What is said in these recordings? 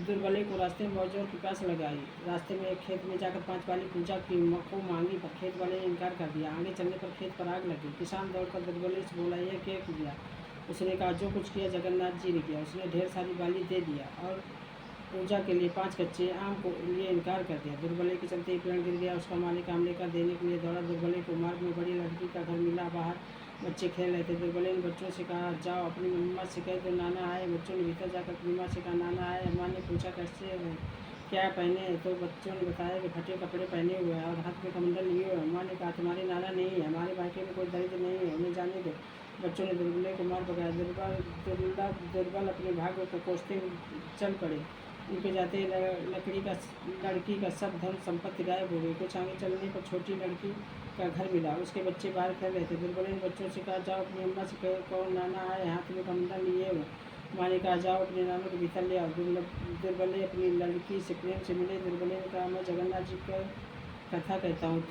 दुर्बले को रास्ते में बहुत जोर की प्यास लगाई। रास्ते में एक खेत में जाकर 5 बाली पूजा की को मांगी, पर खेत वाले ने इनकार कर दिया। आगे चलने पर खेत पर आग लगी। किसान दौड़कर दुर्बले से बोला, यह क्या किया? उसने कहा, जो कुछ किया जगन्नाथ जी ने किया। उसने ढेर सारी बाली दे दिया और पूजा के लिए 5 कच्चे आम को लिए इनकार कर दिया। दुर्बले के चलते एक पेड़ गिर गया। उसका मालिक आम लेकर देने के लिए दौड़ा। दुर्बले को मार्ग में बड़ी लड़की का घर मिला। बाहर बच्चे खेल रहे थे। दुर्बले ने बच्चों से कहा, जाओ अपनी मम्मा से कह दो नाना आए। बच्चों ने भीतर जाकर अपनी माँ से कहा, नाना आए। अम्मा ने पूछा, कैसे है, क्या पहने हैं? तो बच्चों ने बताया कि फटे कपड़े पहने हुए हैं और हाथ में कमंडल लिए हुए। अम्मा ने कहा, तुम्हारे नाना नहीं है, हमारे मायके में कोई दरिद्र नहीं है, उन्हें जाने दो। बच्चों ने दुर्बले को मार पकाया। दुर्बल अपने भाग्य को कोसते चल पड़े। उनके जाते लड़की का सब धन संपत्ति गायब हो गई। कुछ आगे चलने पर छोटी लड़की का घर मिला। उसके बच्चे बाहर खेल रहे थे। दुर्बले ने बच्चों से कहा, जाओ अपनी अम्मा से कहो नाना आए, हाथ में कमंडल लिए हुए। माँ ने कहा, जाओ अपने नानों के भीतर ले आओ। दुर्बले अपनी लड़की से प्रेम से मिले। दुर्बले ने कहा, मैं जगन्नाथ जी का कथा कहता हूँ,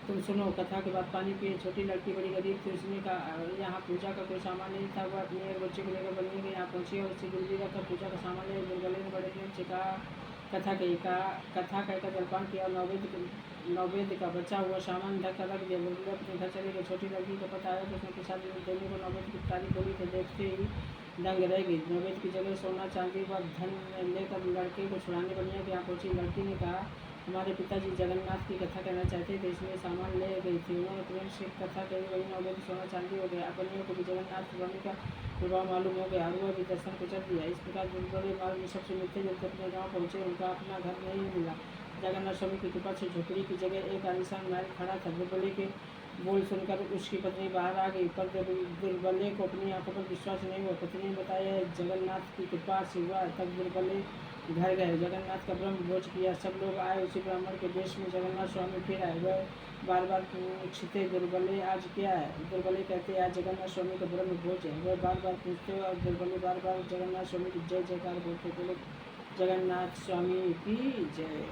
तुम सुनो। कथा के बाद पानी पिए। छोटी लड़की बड़ी गरीब थी। उसने कहा, यहाँ पूजा का कोई सामान नहीं था। वह अपने एक बच्चे को लेकर बनी के यहाँ पहुँची और उससे गिरवी रखकर पूजा का सामान ले। दुर्बले ने बड़े प्रेम से कथा कहकर जलपान किया और नैवेद्य का बचा हुआ सामान ढककर रख दिया। दुर्बले अपने घर चले गए। छोटी लड़की का पता आया तो उसने प्रसाद देने को नैवेद्य की तारीफ खोली तो देखते ही दंग रह गई। नैवेद्य की जगह सोना चांदी व धन लेकर लड़के को छुड़ाने बनिया के यहाँ पहुँची। लड़की ने कहा, हमारे पिताजी जगन्नाथ की कथा कहना चाहते थे, इसलिए सामान ले गई थी। उन्होंने प्रेम से कथा कही, वही नौबत सोना चांदी हो गया। अपने को भी जगन्नाथ स्वामी का प्रभाव मालूम हो गया और वह भी दर्शन को चल दिया। इस प्रकार दुर्बले मार्ग में सबसे मिलते जुलते अपने गाँव पहुँचे। उनका अपना घर नहीं मिला। जगन्नाथ स्वामी की कृपा से झोपड़ी की जगह एक आलीशान महल खड़ा था। दुर्बले के बोल सुनकर उसकी पत्नी बाहर आ गई, पर दुर्बले को अपनी आंखों पर विश्वास नहीं हुआ। पत्नी ने बताया, जगन्नाथ की कृपा से हुआ। तब दुर्बले घर गए। जगन्नाथ का ब्रह्म भोज किया। सब लोग आए। उसी ब्राह्मण के देश में जगन्नाथ स्वामी फिर आए। वह बार बार पूछते, दुर्बले आज क्या है? दुर्बले कहते, आज जगन्नाथ स्वामी का ब्रह्म भोज है। वह बार बार पूछते और दुर्बले बार बार जगन्नाथ स्वामी की जय जयकार बोलते। बोले, जगन्नाथ स्वामी की जय।